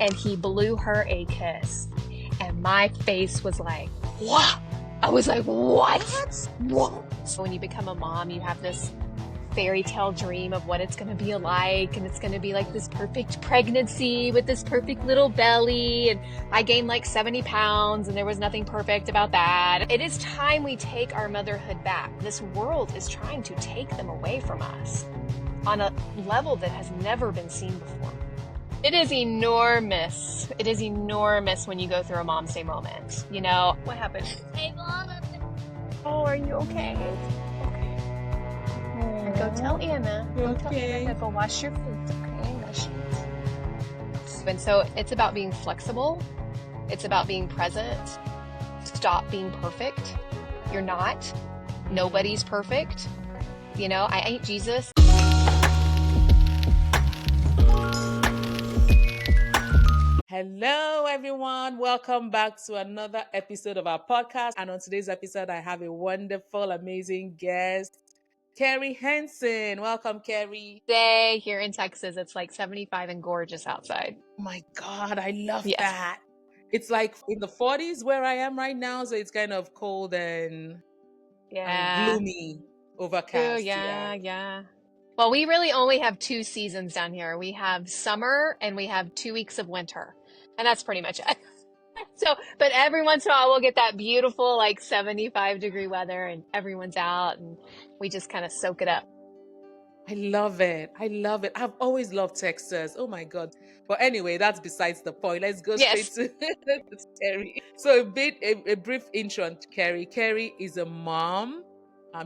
and he blew her a kiss. And my face was like, what? I was like, what? So when you become a mom, you have this fairy tale dream of what it's going to be like, and it's going to be like this perfect pregnancy with this perfect little belly, and I gained like 70 pounds and there was nothing perfect about that. It is time we take our motherhood back. This world is trying to take them away from us on a level that has never been seen before. It is enormous. It is enormous when you go through a Momsday moment. You know, what happened? Hey, Mom. Oh, are you okay? Go tell Anna. Go tell Anna to go wash your face, okay? Wash it. And so it's about being flexible. It's about being present. Stop being perfect. You're not. Nobody's perfect. You know, I ain't Jesus. Hello, everyone. Welcome back to another episode of our podcast. And on today's episode, I have a wonderful, amazing guest, Keri Henson. Welcome, Keri. Today here in Texas, it's like 75 and gorgeous outside. Oh my God, I love Yes. that. It's like in the 40s where I am right now, so it's kind of cold and gloomy, overcast. Oh, yeah. Well, we really only have two seasons down here. We have summer and we have 2 weeks of winter. And that's pretty much it. So, but every once in a while we'll get that beautiful like 75-degree weather and everyone's out and we just kind of soak it up. I love it. I've always loved Texas. Oh my God. But anyway, that's besides the point. Let's go straight to Keri. So a brief intro on Keri. Keri is a mom.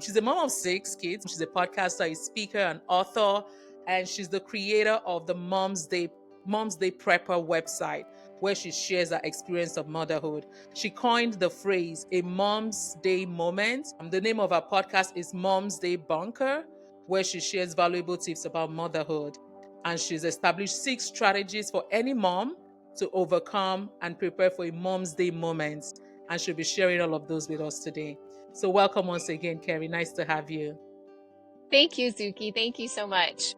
She's a mom of 6 kids. She's a podcaster, a speaker, an author, and she's the creator of the Momsday Prepper website, where she shares her experience of motherhood. She coined the phrase a Mom's Day moment. The name of her podcast is Momsday Bunker, where she shares valuable tips about motherhood. And she's established 6 strategies for any mom to overcome and prepare for a Mom's Day moment. And she'll be sharing all of those with us today. So welcome once again, Keri. Nice to have you. Thank you, Zuki. Thank you so much.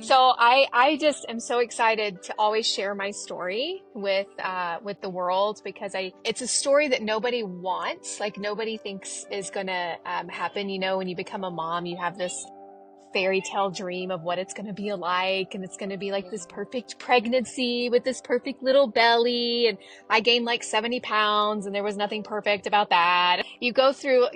So I just am so excited to always share my story with the world because it's a story that nobody wants, like nobody thinks is gonna happen. You know, when you become a mom, you have this fairy tale dream of what it's gonna be like, and it's gonna be like this perfect pregnancy with this perfect little belly, and I gained like 70 pounds and there was nothing perfect about that. You go through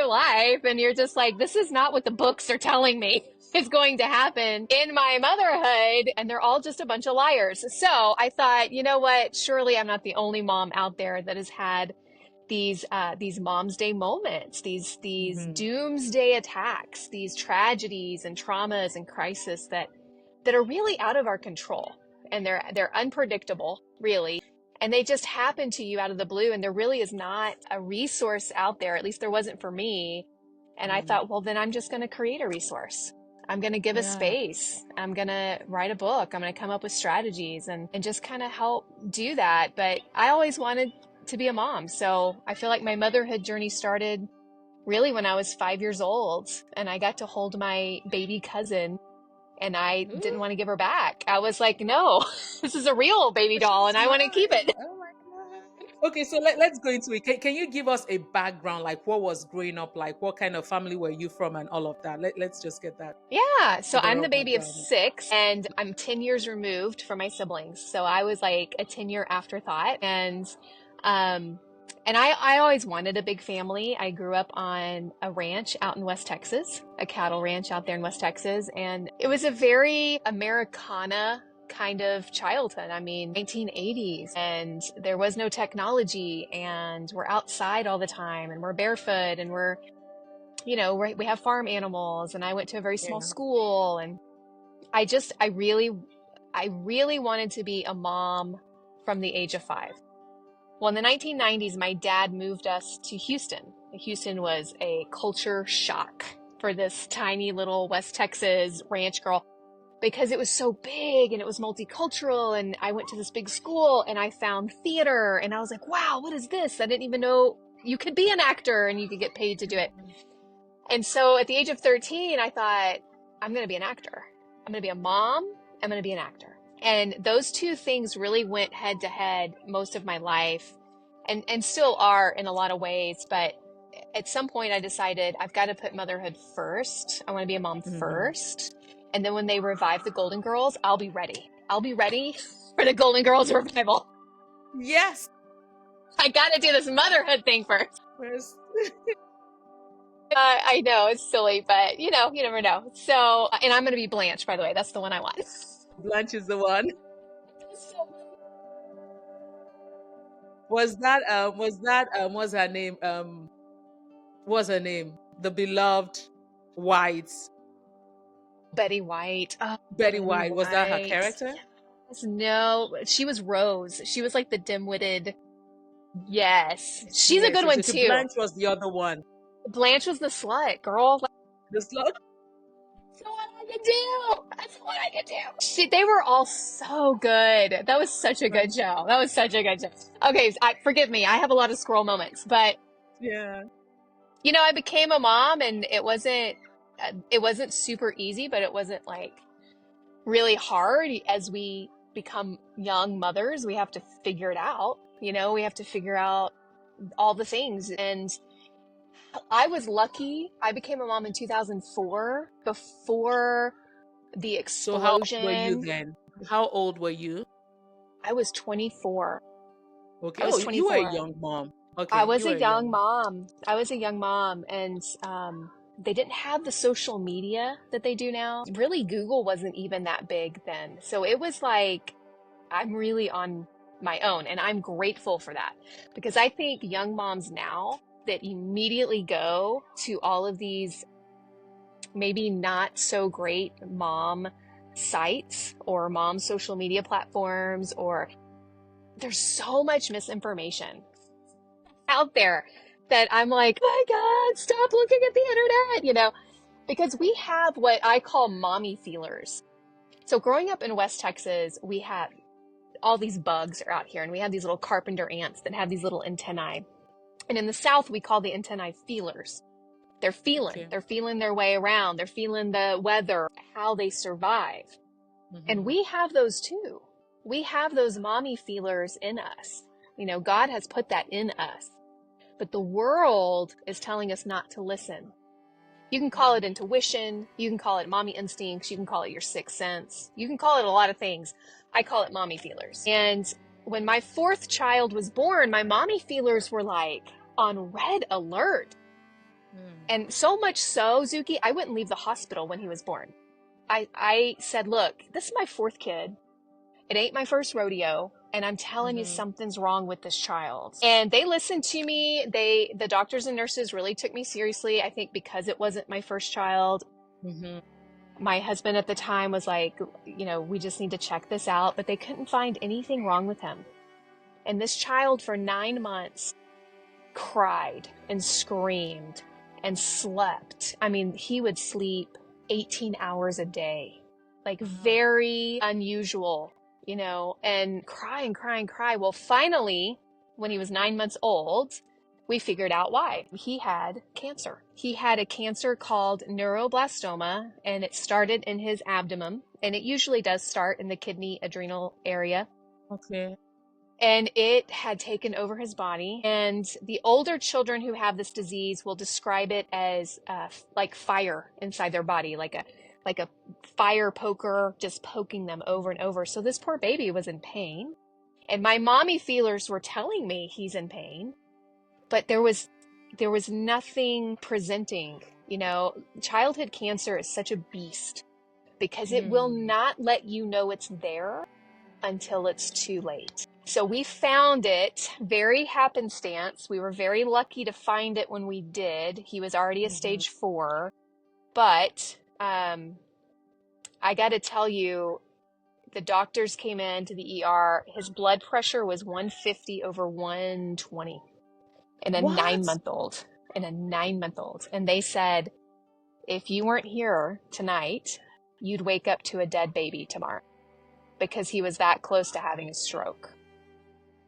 life and you're just like, this is not what the books are telling me is going to happen in my motherhood, and they're all just a bunch of liars. So I thought, you know what? Surely I'm not the only mom out there that has had these Mom's Day moments, these doomsday attacks, these tragedies and traumas and crises that are really out of our control, and they're unpredictable, really. And they just happen to you out of the blue, and there really is not a resource out there. At least there wasn't for me. And I thought, well, then I'm just going to create a resource. I'm going to give a space. I'm going to write a book. I'm going to come up with strategies and just kind of help do that. But I always wanted to be a mom. So I feel like my motherhood journey started really when I was 5 years old, and I got to hold my baby cousin, and I didn't want to give her back. I was like, no, this is a real baby doll and I want to keep it. Oh my God. Okay, so let's go into it. Can you give us a background, like what was growing up like? What kind of family were you from and all of that? Let's just get that. Yeah, so I'm the baby of 6, and I'm 10 years removed from my siblings. So I was like a 10-year afterthought. And I always wanted a big family. I grew up on a ranch out in West Texas, a cattle ranch out there in West Texas. And it was a very Americana kind of childhood. I mean, 1980s, and there was no technology, and we're outside all the time, and we're barefoot, and we have farm animals, and I went to a very small school, and I really wanted to be a mom from the age of 5. Well, in the 1990s, my dad moved us to Houston. Houston was a culture shock for this tiny little West Texas ranch girl, because it was so big and it was multicultural, and I went to this big school and I found theater, and I was like, wow, what is this? I didn't even know you could be an actor and you could get paid to do it. And so at the age of 13, I thought, I'm going to be an actor. I'm going to be a mom. I'm going to be an actor. And those two things really went head to head most of my life, and still are in a lot of ways. But at some point I decided I've got to put motherhood first. I want to be a mom first. And then when they revive the Golden Girls, I'll be ready. I'll be ready for the Golden Girls revival. Yes. I got to do this motherhood thing first. Yes. I know it's silly, but you never know. So, and I'm going to be Blanche, by the way. That's the one I want. Blanche is the one. What's her name? What's her name? The beloved White. Betty White. Oh, Betty White. Was that her character? Yes. No, she was Rose. She was like the dim-witted. Yes. She's a good one too. Blanche was the other one. Blanche was the slut, girl. The slut? That's what I could do. That's what I could do. They were all so good. That was such a good show. That was such a good show. Okay, forgive me. I have a lot of squirrel moments, but yeah. I became a mom, and it wasn't super easy, but it wasn't like really hard. As we become young mothers, we have to figure it out. We have to figure out all the things. And I was lucky. I became a mom in 2004, before the explosion. So how old were you then? How old were you? I was 24. Okay. You were a young mom. Okay. I was a young mom. I was a young mom, and they didn't have the social media that they do now. Really, Google wasn't even that big then. So it was like, I'm really on my own, and I'm grateful for that, because I think young moms now that immediately go to all of these maybe not so great mom sites or mom social media platforms, or there's so much misinformation out there that I'm like, oh my God, stop looking at the internet, because we have what I call mommy feelers. So growing up in West Texas, we had all these bugs are out here, and we have these little carpenter ants that have these little antennae. And in the South, we call the antennae feelers. They're feeling. Okay. They're feeling their way around. They're feeling the weather, how they survive. And we have those too. We have those mommy feelers in us. God has put that in us. But the world is telling us not to listen. You can call it intuition. You can call it mommy instincts. You can call it your sixth sense. You can call it a lot of things. I call it mommy feelers. And when my fourth child was born, my mommy feelers were like on red alert. And so much so, Zuki, I wouldn't leave the hospital when he was born. I said, look, this is my fourth kid. It ain't my first rodeo. And I'm telling you, something's wrong with this child. And they listened to me. The doctors and nurses really took me seriously. I think because it wasn't my first child. My husband at the time was like, we just need to check this out. But they couldn't find anything wrong with him. And this child for 9 months cried and screamed and slept. I mean, he would sleep 18 hours a day, like very unusual, and cry and cry and cry. Well, finally, when he was 9 months old, we figured out why. He had cancer. He had a cancer called neuroblastoma, and it started in his abdomen, and it usually does start in the kidney adrenal area. Okay. And it had taken over his body. And the older children who have this disease will describe it as like fire inside their body, like a fire poker just poking them over and over. So this poor baby was in pain. And my mommy feelers were telling me he's in pain. But there was nothing presenting. Childhood cancer is such a beast because it will not let you know it's there until it's too late. So we found it very happenstance. We were very lucky to find it when we did. He was already a stage 4. But I got to tell you, the doctors came into the ER. His blood pressure was 150 over 120 in a 9-month-old. And they said, if you weren't here tonight, you'd wake up to a dead baby tomorrow, because he was that close to having a stroke.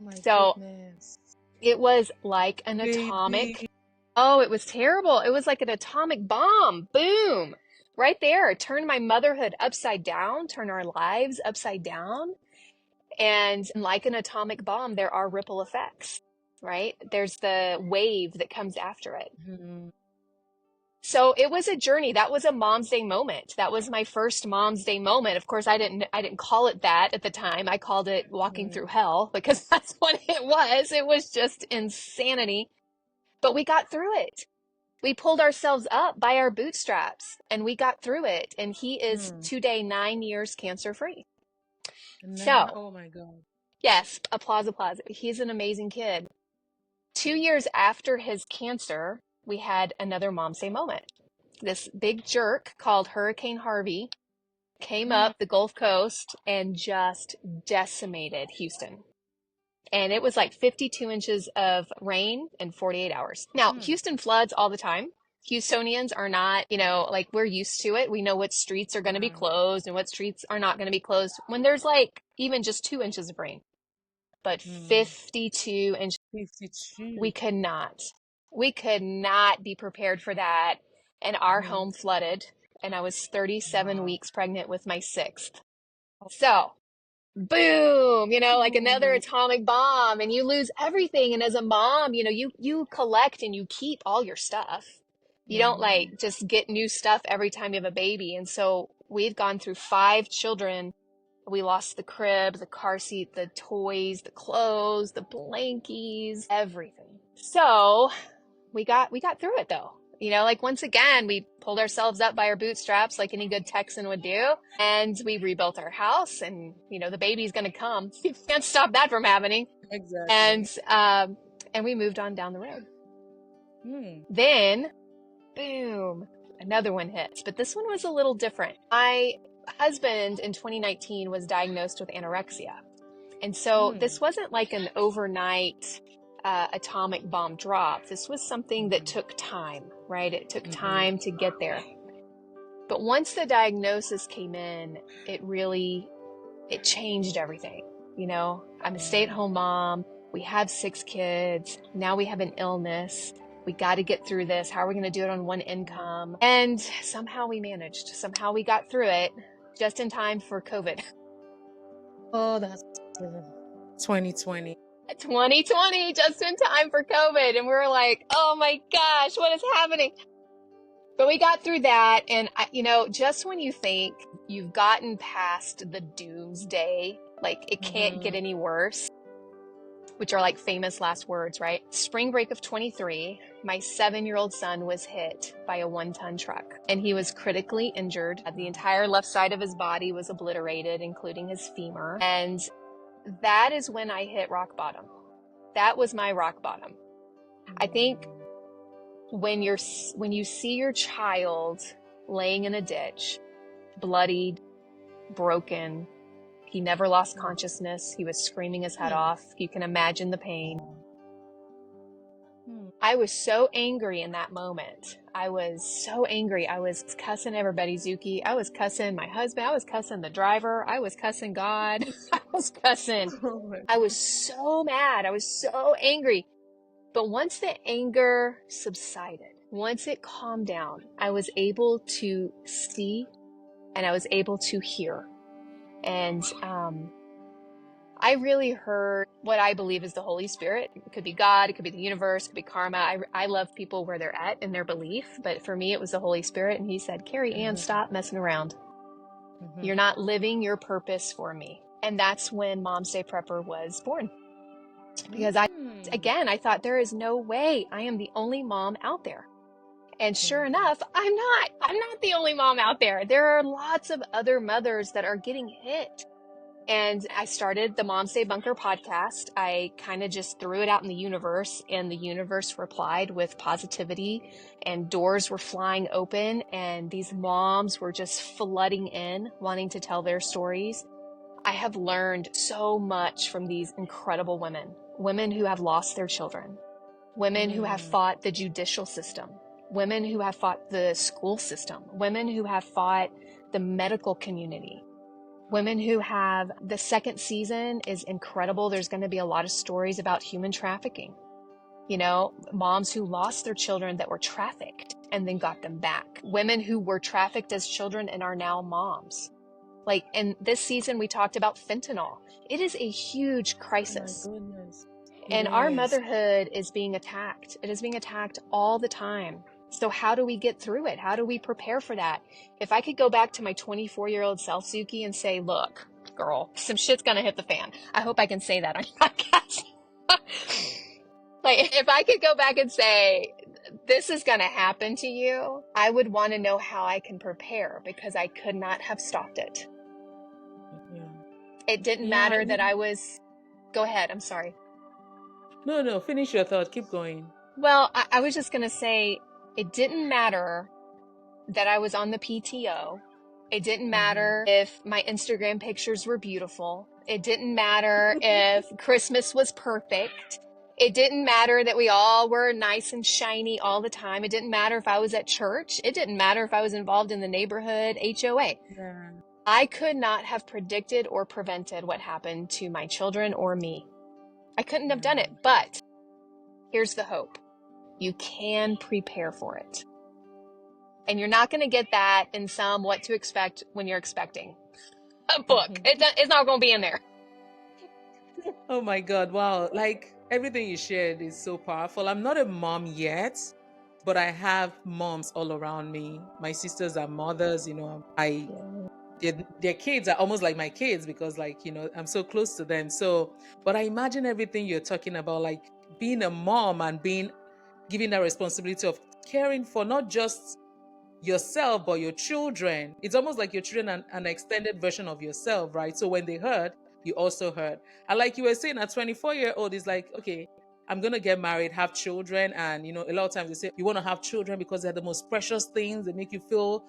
Goodness. It was like an atomic. Oh, it was terrible. It was like an atomic bomb. Boom. right there, turn my motherhood upside down, turn our lives upside down. And like an atomic bomb, there are ripple effects, right? There's the wave that comes after it. Mm-hmm. So it was a journey. That was a Mom's Day moment. That was my first Mom's Day moment. Of course, I didn't call it that at the time. I called it walking through hell because that's what it was. It was just insanity. But we got through it. We pulled ourselves up by our bootstraps and we got through it. And he is today 9 years cancer free. So, Oh my God. yes, applause, applause. He's an amazing kid. 2 years after his cancer, we had another Mom's Day moment. This big jerk called Hurricane Harvey came up the Gulf Coast and just decimated Houston. And it was like 52 inches of rain in 48 hours. Now, Houston floods all the time. Houstonians are not, like we're used to it. We know what streets are going to be closed and what streets are not going to be closed when there's like even just 2 inches of rain. But 52 inches, 52. we could not be prepared for that. And our home flooded. And I was 37 weeks pregnant with my sixth. So boom, like another atomic bomb, and you lose everything. And as a mom, you collect and you keep all your stuff. You don't like just get new stuff every time you have a baby. And so we've gone through 5 children. We lost the crib, the car seat, the toys, the clothes, the blankies, everything. So we got through it though. Like once again, we pulled ourselves up by our bootstraps like any good Texan would do. And we rebuilt our house and, the baby's going to come. You can't stop that from happening. Exactly. And we moved on down the road. Then, boom, another one hits. But this one was a little different. My husband in 2019 was diagnosed with anorexia. And so this wasn't like an overnight atomic bomb drop. This was something that took time, right? It took time to get there. But once the diagnosis came in, it changed everything. I'm a stay-at-home mom. We have 6 kids. Now we have an illness. We got to get through this. How are we going to do it on one income? And somehow we managed. Somehow we got through it just in time for COVID. Oh, that's 2020. 2020, just in time for COVID. And we're like, oh my gosh, what is happening? But we got through that. And, just when you think you've gotten past the doomsday, like it can't get any worse, which are like famous last words, right? Spring break of 23, my 7-year-old son was hit by a 1-ton truck and he was critically injured. The entire left side of his body was obliterated, including his femur. And that is when I hit rock bottom. That was my rock bottom. I think when you see your child laying in a ditch, bloodied, broken, he never lost consciousness. He was screaming his head off. You can imagine the pain. I was so angry in that moment. I was so angry. I was cussing everybody, Zuki. I was cussing my husband. I was cussing the driver. I was cussing God. I was cussing. I was so mad. I was so angry. But once the anger subsided, once it calmed down, I was able to see and I was able to hear. And I really heard what I believe is the Holy Spirit. It could be God, it could be the universe, it could be karma. I love people where they're at in their belief, but for me it was the Holy Spirit. And he said, Keri Ann, stop messing around. You're not living your purpose for me. And that's when Momsday Prepper was born. Because I thought there is no way I am the only mom out there. And sure enough, I'm not the only mom out there. There are lots of other mothers that are getting hit. And I started the Momsday Bunker podcast. I kind of just threw it out in the universe, and the universe replied with positivity, and doors were flying open, and these moms were just flooding in, wanting to tell their stories. I have learned so much from these incredible women who have lost their children, women who have fought the judicial system, women who have fought the school system, women who have fought the medical community. Women who have, the second season is incredible. There's going to be a lot of stories about human trafficking. Moms who lost their children that were trafficked and then got them back. Women who were trafficked as children and are now moms. Like, and this season we talked about fentanyl. It is a huge crisis. Oh my goodness. And It our is. motherhood is being attacked. It is being attacked all the time. So how do we get through it? How do we prepare for that? If I could go back to my 24-year-old self, Suki, and say, look, girl, some shit's going to hit the fan. I hope I can say that on your podcast. Like, if I could go back and say, this is going to happen to you, I would want to know how I can prepare, because I could not have stopped it. Yeah. It didn't matter that I was... Go ahead. I'm sorry. No, finish your thought. Keep going. Well, I was just going to say, it didn't matter that I was on the PTO. It didn't matter if my Instagram pictures were beautiful. It didn't matter if Christmas was perfect. It didn't matter that we all were nice and shiny all the time. It didn't matter if I was at church. It didn't matter if I was involved in the neighborhood HOA. Yeah. I could not have predicted or prevented what happened to my children or me. I couldn't have done it, but here's the hope. You can prepare for it. And you're not going to get that in some what to expect when you're expecting a book. It's not going to be in there. Oh my God. Wow. Like, everything you shared is so powerful. I'm not a mom yet, but I have moms all around me. My sisters are mothers, their kids are almost like my kids, because, like, I'm so close to them. So, but I imagine everything you're talking about, like being a mom and given that responsibility of caring for not just yourself but your children. It's almost like your children an extended version of yourself, right? So when they hurt, you also hurt. And like you were saying, a 24-year-old is like, okay, I'm gonna get married, have children, and a lot of times they say you want to have children because they're the most precious things. They make you feel,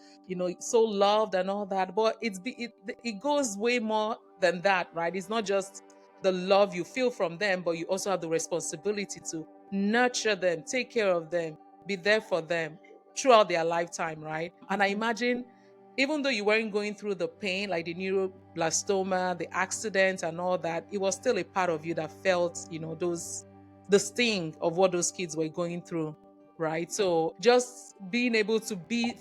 so loved and all that. But it goes way more than that, right? It's not just the love you feel from them, but you also have the responsibility to nurture them, take care of them, be there for them throughout their lifetime, right? And I imagine, even though you weren't going through the pain, like the neuroblastoma, the accident and all that, it was still a part of you that felt, the sting of what those kids were going through, right? So just being able to be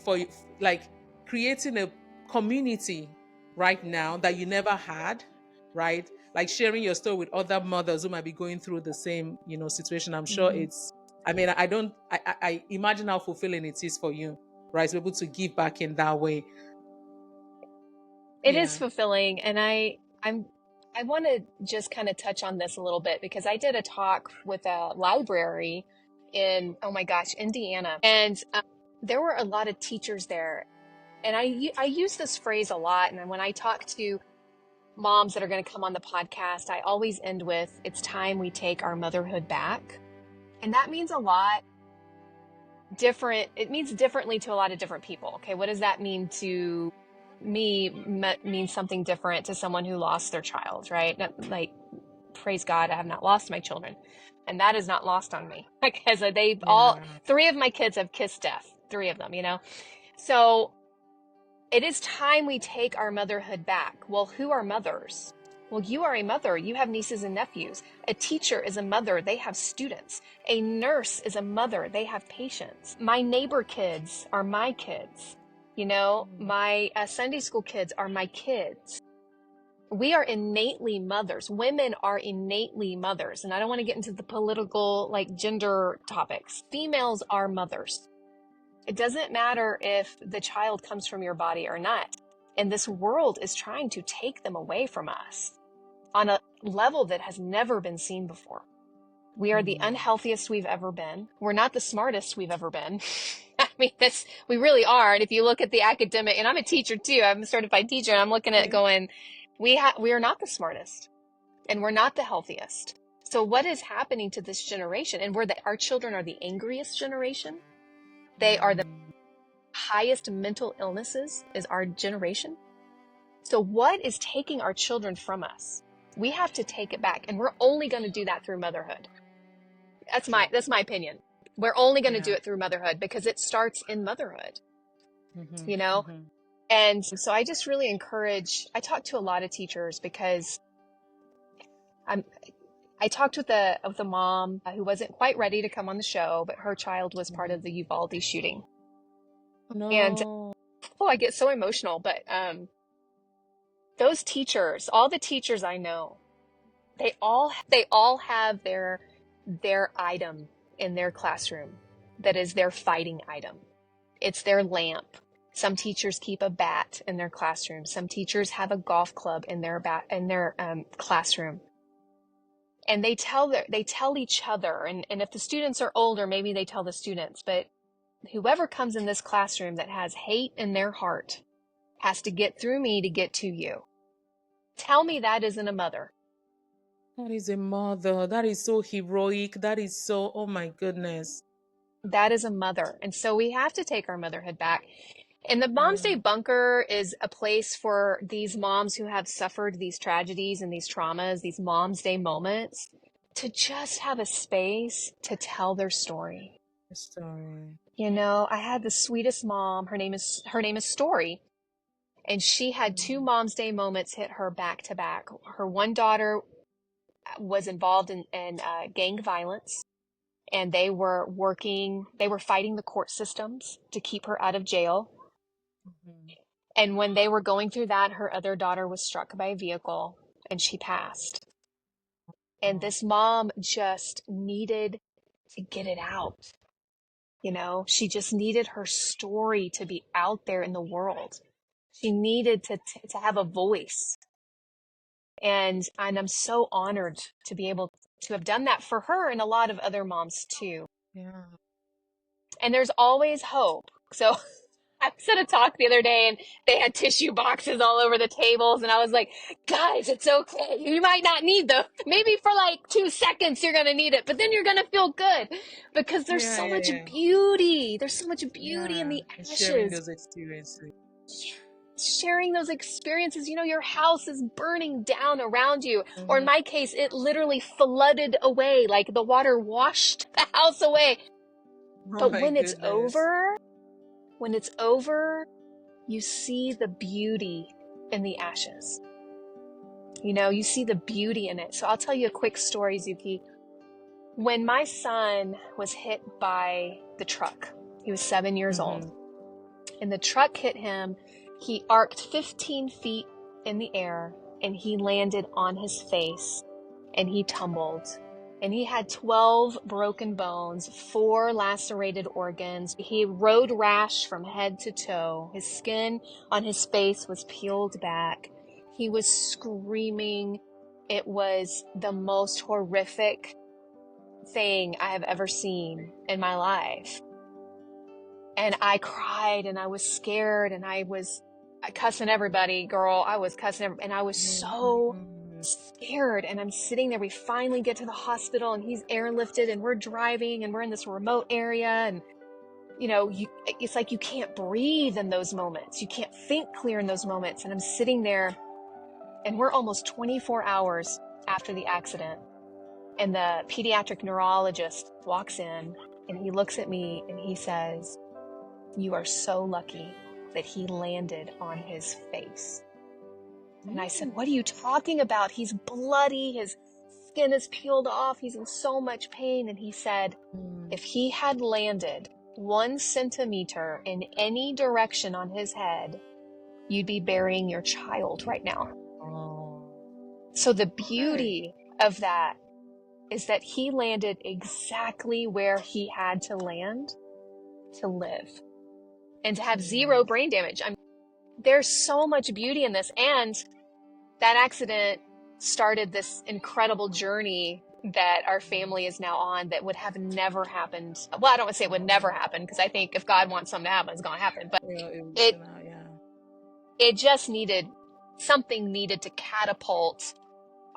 like creating a community right now that you never had, right? Like sharing your story with other mothers who might be going through the same, situation. I'm sure I imagine how fulfilling it is for you, right? To be able to give back in that way. It is fulfilling. And I want to just kind of touch on this a little bit, because I did a talk with a library in, oh my gosh, Indiana. And there were a lot of teachers there. And I use this phrase a lot. And when I talk to moms that are going to come on the podcast, I always end with, it's time we take our motherhood back. And that means a lot different. It means differently to a lot of different people. Okay. What does that mean to me? Means something different to someone who lost their child, right? Like, praise God, I have not lost my children. And that is not lost on me, because three of my kids have kissed death, 3 of them, So it is time we take our motherhood back. Well, who are mothers? Well, you are a mother. You have nieces and nephews. A teacher is a mother. They have students. A nurse is a mother. They have patients. My neighbor kids are my kids. My Sunday school kids are my kids. We are innately mothers. Women are innately mothers. And I don't want to get into the political, gender topics. Females are mothers. It doesn't matter if the child comes from your body or not. And this world is trying to take them away from us on a level that has never been seen before. We are the unhealthiest we've ever been. We're not the smartest we've ever been. I mean, we really are. And if you look at the academic, and I'm a teacher too, I'm a certified teacher, and I'm looking at it going, we are not the smartest, and we're not the healthiest. So what is happening to this generation? And our children are the angriest generation. They are the highest mental illnesses is our generation. So what is taking our children from us? We have to take it back. And we're only going to do that through motherhood. That's my opinion. We're only going to do it through motherhood, because it starts in motherhood, And so I just really I talk to a lot of teachers, because I talked with a mom who wasn't quite ready to come on the show, but her child was part of the Uvalde shooting. And No. I get so emotional, but those teachers, all the teachers I know, they all have their item in their classroom that is their fighting item. It's their lamp. Some teachers keep a bat in their classroom. Some teachers have a golf club in their classroom. And they tell each other, and if the students are older, maybe they tell the students, but whoever comes in this classroom that has hate in their heart has to get through me to get to you. Tell me that isn't a mother. That is a mother. That is so heroic. That is so, oh my goodness. That is a mother. And so we have to take our motherhood back. And the Yeah. Momsday Bunker is a place for these moms who have suffered these tragedies and these traumas, these Momsday moments, to just have a space to tell their story. Story. You know, I had the sweetest mom. Her name is Story. And she had two Momsday moments hit her back to back. Her one daughter was involved in gang violence, and they were fighting the court systems to keep her out of jail. And when they were going through that, her other daughter was struck by a vehicle and she passed. And this mom just needed to get it out. You know, she just needed her story to be out there in the world. She needed to have a voice. And I'm so honored to be able to have done that for her and a lot of other moms too. Yeah. And there's always hope. So I was at a talk the other day and they had tissue boxes all over the tables. And I was like, guys, it's okay. You might not need them. Maybe for like 2 seconds, you're going to need it, but then you're going to feel good because there's so much beauty. There's so much beauty in the And sharing ashes. those experiences. Sharing those experiences. You know, your house is burning down around you. Or in my case, it literally flooded away, like the water washed the house away. Oh But my when it's goodness. over, you see the beauty in the ashes. You know, you see the beauty in it. So I'll tell you a quick story, Zuki. When my son was hit by the truck, he was 7 years old, and the truck hit him. He arced 15 feet in the air, and he landed on his face, and he tumbled. And he had 12 broken bones, 4 lacerated organs. He road rash from head to toe. His skin on his face was peeled back. He was screaming. It was the most horrific thing I have ever seen in my life. And I cried and I was scared and I was cussing everybody, girl. I was cussing everybody, and I was so scared. And I'm sitting there. We finally get to the hospital and he's airlifted and we're driving and we're in this remote area. And, you know, it's like you can't breathe in those moments. You can't think clear in those moments. And I'm sitting there and we're almost 24 hours after the accident. And the pediatric neurologist walks in and he looks at me and he says, "You are so lucky that he landed on his face." And I said, "What are you talking about? He's bloody. His skin is peeled off. He's in so much pain." And he said, "If he had landed 1 centimeter in any direction on his head, you'd be burying your child right now." So the beauty of that is that he landed exactly where he had to land to live and to have 0 brain damage. There's so much beauty in this. And that accident started this incredible journey that our family is now on that would have never happened. Well, I don't want to say it would never happen, because I think if God wants something to happen, it's going to happen. But it just something needed to catapult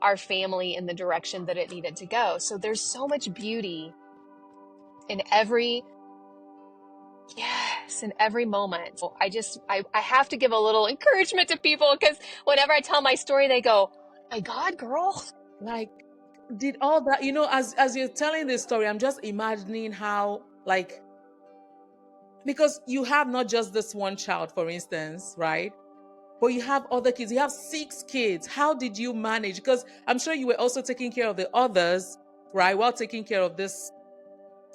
our family in the direction that it needed to go. So there's so much beauty in every moment. So I have to give a little encouragement to people, because whenever I tell my story, they go, "My God, girl." Like, did all that, you know, as you're telling this story, I'm just imagining how, like, because you have not just this one child, for instance, right? But you have other kids. You have 6 kids. How did you manage? Because I'm sure you were also taking care of the others, right? While taking care of this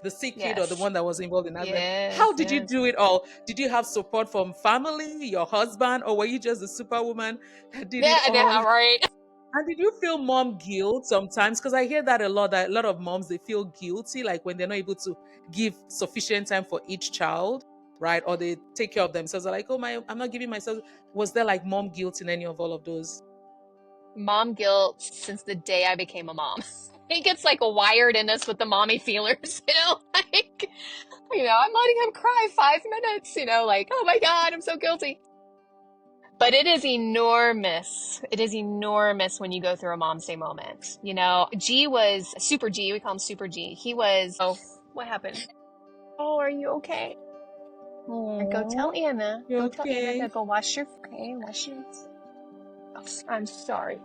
the sick kid or the Yes. one that was involved in accident. How Yes. did you Yes. do it all? Did you have support from family, your husband, or were you just a superwoman that did it Yeah. all? Yeah. Right. And did you feel mom guilt sometimes? Because I hear that a lot. That a lot of moms, they feel guilty, like when they're not able to give sufficient time for each child, right? Or they take care of themselves. They're like, oh my, I'm not giving myself. Was there like mom guilt in any of all of those? Mom guilt since the day I became a mom. I think it's like wired in us with the mommy feelers, like, I'm letting him cry 5 minutes, like, oh my God, I'm so guilty. But it is enormous. It is enormous when you go through a Mom's Day moment. G was Super G. We call him Super G. He was, oh, what happened? Oh, are you okay? Go tell Oh, Anna. you Go tell Anna okay? to go wash your, okay, wash your, oh, I'm sorry.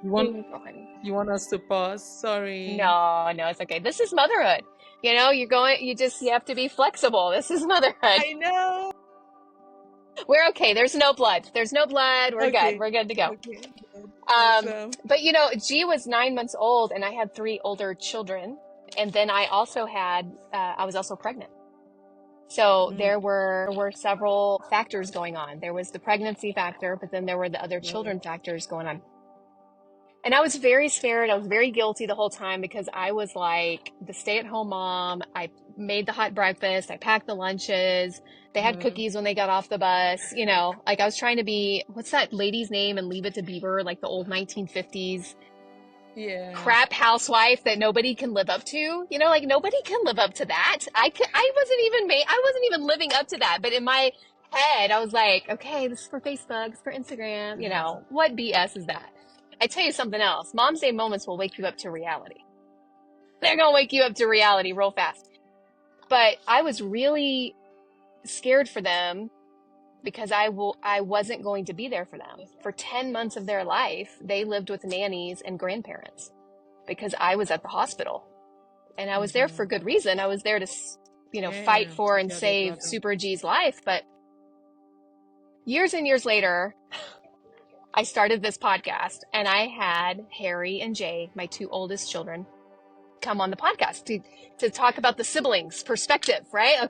You Here want you go, honey. you want us to pause? Sorry. No, no, it's okay. This is motherhood. You have to be flexible. This is motherhood. I know. We're okay. There's no blood. There's no blood. We're good. Okay. We're good to go. Okay. Good. Um, Awesome. but G was 9 months old and I had three older children. And then I was also pregnant. So Mm. there were several factors going on. There was the pregnancy factor, but then there were the other Yeah. children factors going on. And I was very scared. I was very guilty the whole time because I was like the stay-at-home mom. I made the hot breakfast. I packed the lunches. They had Mm. cookies when they got off the bus. Like I was trying to be, what's that lady's name in Leave It to Beaver? Like the old 1950s Yeah. crap housewife that nobody can live up to. Like nobody can live up to that. I wasn't even living up to that. But in my head, I was like, okay, this is for Facebook, this is for Instagram. Yeah. What BS is that? I tell you something else. Mom's Day moments will wake you up to reality. They're going to wake you up to reality real fast. But I was really scared for them because I wasn't going to be there for them. For 10 months of their life, they lived with nannies and grandparents because I was at the hospital. And I was there for Mm-hmm. good reason. I was there to, fight Yeah. for Take and care of your save brother. Super G's life. But years and years later, I started this podcast and I had Harry and Jay, my two oldest children, come on the podcast to talk about the siblings perspective, right? I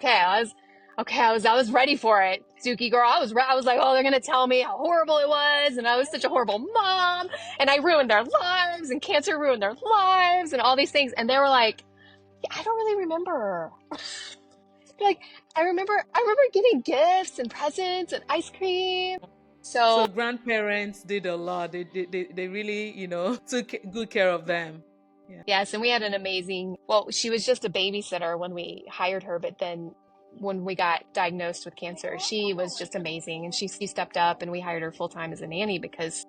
was ready for it. Suki girl, I was like, oh, they're going to tell me how horrible it was. And I was such a horrible mom and I ruined their lives and cancer ruined their lives and all these things. And they were like, yeah, I don't really remember. Like, I remember getting gifts and presents and ice cream. So So grandparents did a lot. They really, took good care of them. Yeah. yes, and we had an amazing, well, she was just a babysitter when we hired her, but then when we got diagnosed with cancer, she was just amazing. And she stepped up and we hired her full time as a nanny because,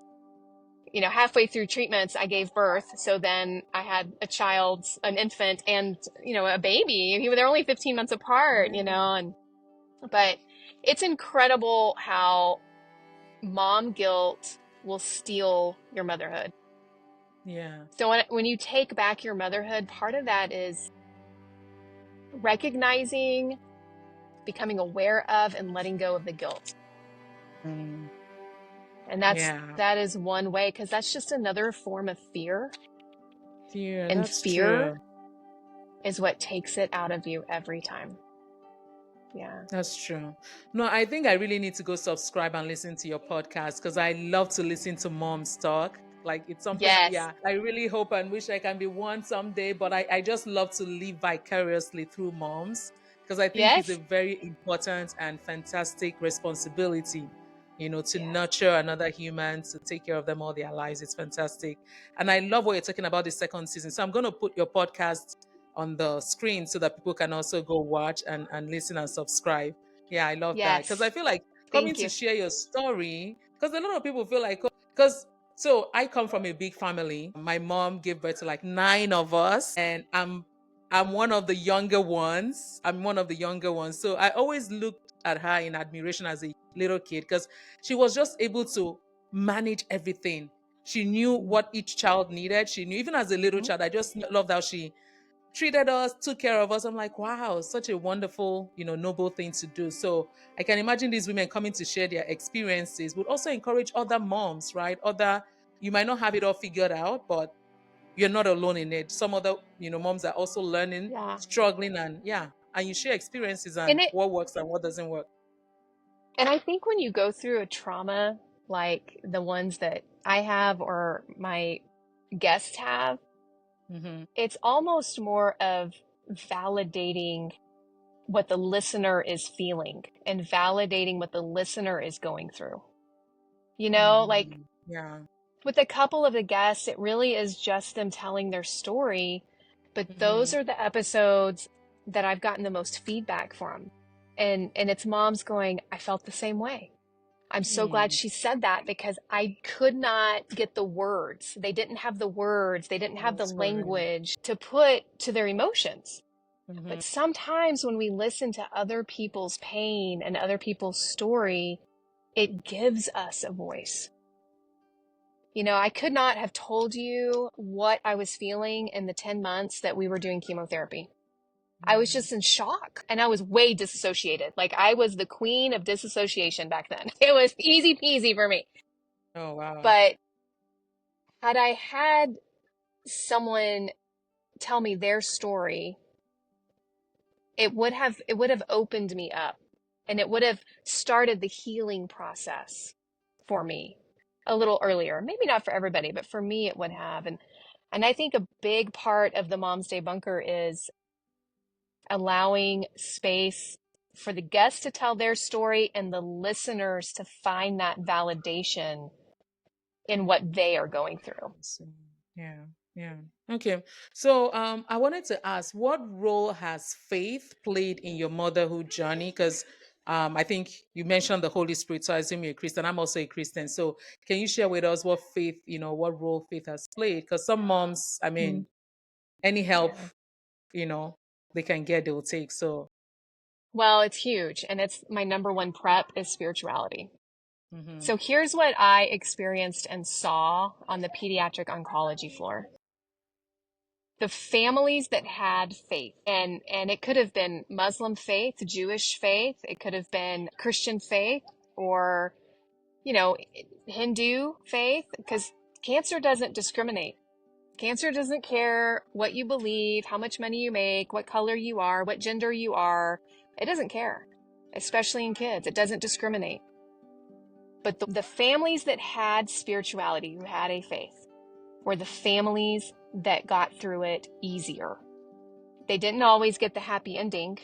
halfway through treatments, I gave birth. So then I had an infant and, a baby. They're only 15 months apart, but it's incredible how mom guilt will steal your motherhood. Yeah. So when you take back your motherhood, part of that is recognizing, becoming aware of, and letting go of the guilt. Mm. And Yeah. that is one way, because that's just another form of fear. Fear. And That's fear true. is what takes it out of you every time. Yeah. That's true. No, I think I really need to go subscribe and listen to your podcast because I love to listen to moms talk. Like it's something, Yes. yeah, I really hope and wish I can be one someday, but I just love to live vicariously through moms because I think it's a Yes. very important and fantastic responsibility, to Yeah. nurture another human, to take care of them all their lives. It's fantastic. And I love what you're talking about the second season. So I'm going to put your podcast on the screen so that people can also go watch and listen and subscribe. Yeah, I love that because I Yes. feel like coming Thank to you. share your story because a lot of people feel like because so I come from a big family. My mom gave birth to like 9 of us, and I'm one of the younger ones. I'm one of the younger ones. So I always looked at her in admiration as a little kid because she was just able to manage everything. She knew what each child needed. She knew, even as a little Mhm. child, I just loved how she treated us, took care of us. I'm like, wow, such a wonderful, noble thing to do. So I can imagine these women coming to share their experiences would also encourage other moms, right? You might not have it all figured out, but you're not alone in it. Some other, moms are also learning, Yeah. struggling, and and you share experiences and what works and what doesn't work. And I think when you go through a trauma like the ones that I have or my guests have, it's almost more of validating what the listener is feeling and validating what the listener is going through. Like with a couple of the guests, it really is just them telling their story. But those are the episodes that I've gotten the most feedback from. And it's moms going, I felt the same way. I'm so glad she said that because I could not get the words. They didn't have the words. They didn't have the language to put to their emotions. But sometimes when we listen to other people's pain and other people's story, it gives us a voice. I could not have told you what I was feeling in the 10 months that we were doing chemotherapy. I was just in shock and I was way disassociated. Like I was the queen of disassociation back then. It was easy peasy for me. Oh, wow. But had I had someone tell me their story, it would have opened me up and it would have started the healing process for me a little earlier. Maybe not for everybody, but for me it would have. And I think a big part of the Momsday Bunker is allowing space for the guests to tell their story and the listeners to find that validation in what they are going through. Yeah. Okay. So I wanted to ask, what role has faith played in your motherhood journey? Because I think you mentioned the Holy Spirit, so I assume you're a Christian. I'm also a Christian. So can you share with us what faith, what role faith has played? Because some moms, I mean, any help, they can get, they will take. So well, it's huge. And it's my number one prep is spirituality. So here's what I experienced and saw on the pediatric oncology floor. The families that had faith, and it could have been Muslim faith, Jewish faith, it could have been Christian faith, or, Hindu faith, because cancer doesn't discriminate. Cancer doesn't care what you believe, how much money you make, what color you are, what gender you are. It doesn't care, especially in kids. It doesn't discriminate. But the families that had spirituality, who had a faith, were the families that got through it easier. They didn't always get the happy ending.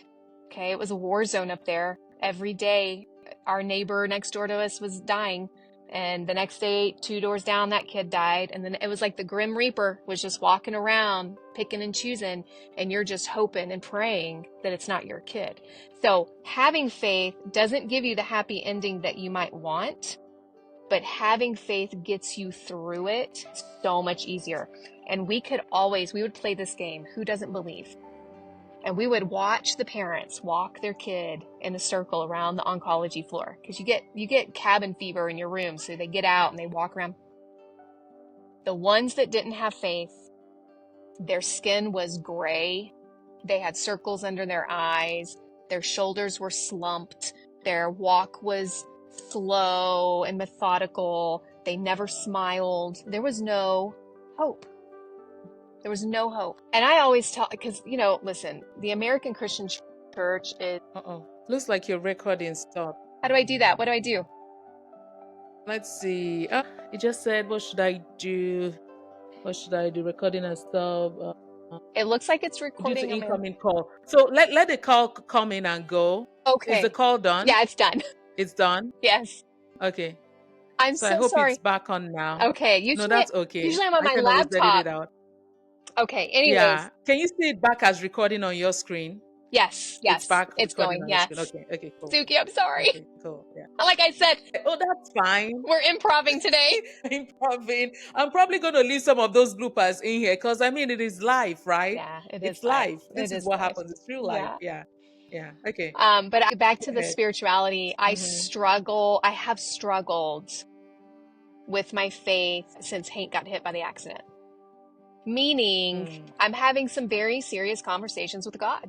Okay, it was a war zone up there. Every day, our neighbor next door to us was dying. And the next day, 2 doors down, that kid died. And then it was like the Grim Reaper was just walking around, picking and choosing. And you're just hoping and praying that it's not your kid. So having faith doesn't give you the happy ending that you might want, but having faith gets you through it so much easier. And we would play this game, Who Doesn't Believe? And we would watch the parents walk their kid in a circle around the oncology floor. Because you get cabin fever in your room, so they get out and they walk around. The ones that didn't have faith, their skin was gray. They had circles under their eyes. Their shoulders were slumped. Their walk was slow and methodical. They never smiled. There was no hope. There was no hope. And I always tell, because, listen, the American Christian Church is... Looks like your recording stopped. How do I do that? What do I do? Let's see. It just said, what should I do? What should I do? Recording and stuff. It looks like it's recording. Due to incoming call. So let the call come in and go. Okay. Is the call done? Yeah, it's done. It's done? Yes. Okay. I'm so I hope sorry. It's back on now. Okay. No, that's okay. Usually I'm on my can laptop. always edit it out. Okay. Anyways. Yeah. Can you see it back as recording on your screen? Yes. It's back. It's going. Yes. Okay. Cool. Suki, I'm sorry. Okay, cool. Yeah. Like I said. Oh, that's fine. We're improving today. I'm probably going to leave some of those bloopers in here because it is live, right? Yeah, it's live. This is what happens. It's real life. Yeah. Okay. But back to the spirituality. I have struggled with my faith since Hank got hit by the accident. Meaning, I'm having some very serious conversations with God.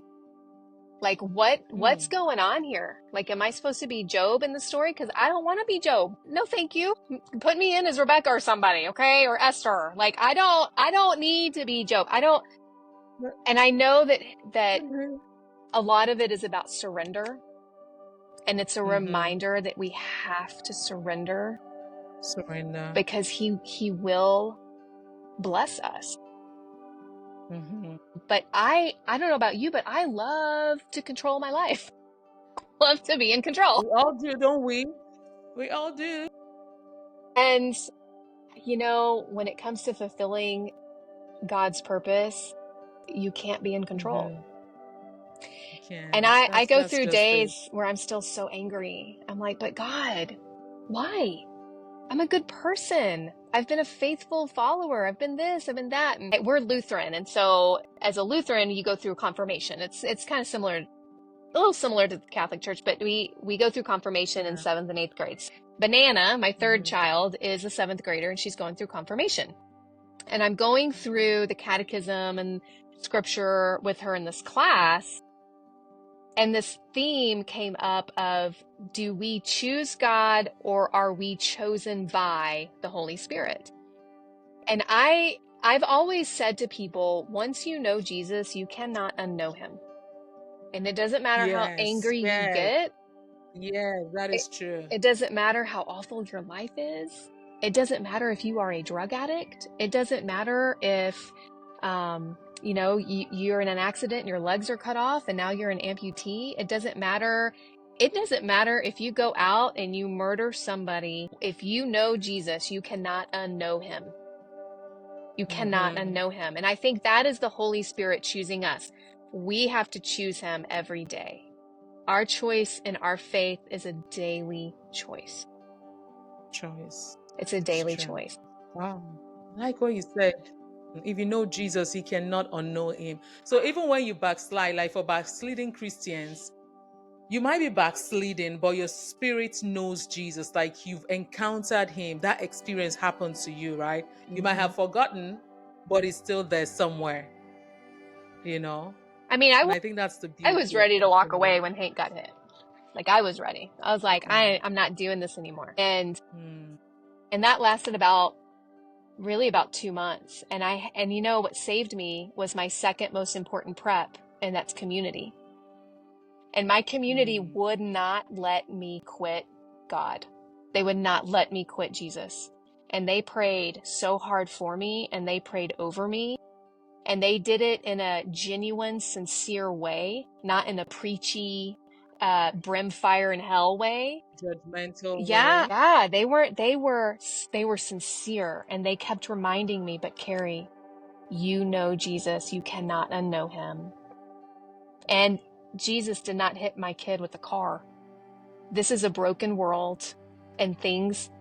Like, what's going on here? Like, am I supposed to be Job in the story? Because I don't want to be Job. No, thank you. Put me in as Rebecca or somebody, okay? Or Esther. Like, I don't need to be Job. And I know that a lot of it is about surrender. And it's a reminder that we have to surrender. Surrender. Because he will bless us. But I don't know about you, but I love to control my life. Love to be in control. We all do, don't we? We all do. And, you know, when it comes to fulfilling God's purpose, you can't be in control. And I go through days where I'm still so angry. I'm like, but God, why? I'm a good person. I've been a faithful follower. I've been this, I've been that. And we're Lutheran. And so as a Lutheran, you go through confirmation. It's kind of similar, a little similar to the Catholic Church, but we go through confirmation in 7th and 8th grades. Banana, my third child, is a 7th grader, and she's going through confirmation. And I'm going through the catechism and scripture with her in this class. And this theme came up of, do we choose God or are we chosen by the Holy Spirit? And I've always said to people, once you know Jesus, you cannot unknow him. And it doesn't matter how angry you get. Yeah, that is true. It doesn't matter how awful your life is. It doesn't matter if you are a drug addict. It doesn't matter if, you know, you're in an accident and your legs are cut off and now you're an amputee. It doesn't matter. It doesn't matter if you go out and you murder somebody. If you know Jesus, you cannot unknow him. You cannot unknow him. And I think that is the Holy Spirit choosing us. We have to choose him every day. Our choice and our faith is a daily choice. It's a daily choice. Wow. I like what you said. If you know Jesus, you cannot unknow him. So even when you backslide, like for backsliding Christians, you might be backsliding, but your spirit knows Jesus, like you've encountered him. That experience happened to you, right? You might have forgotten, but it's still there somewhere, you know? I mean, I think that's the beauty. I was ready to walk away when Hank got hit. Like, I was ready. I was like, I'm not doing this anymore. And that lasted about 2 months. And you know, what saved me was my second most important prep, and that's community. And my community would not let me quit God. They would not let me quit Jesus. And they prayed so hard for me, and they prayed over me. And they did it in a genuine, sincere way, not in a preachy, brimfire and hell way. Judgmental way. Yeah. They were sincere, and they kept reminding me, but Keri, you know Jesus, you cannot unknow him. And Jesus did not hit my kid with a car. This is a broken world, and things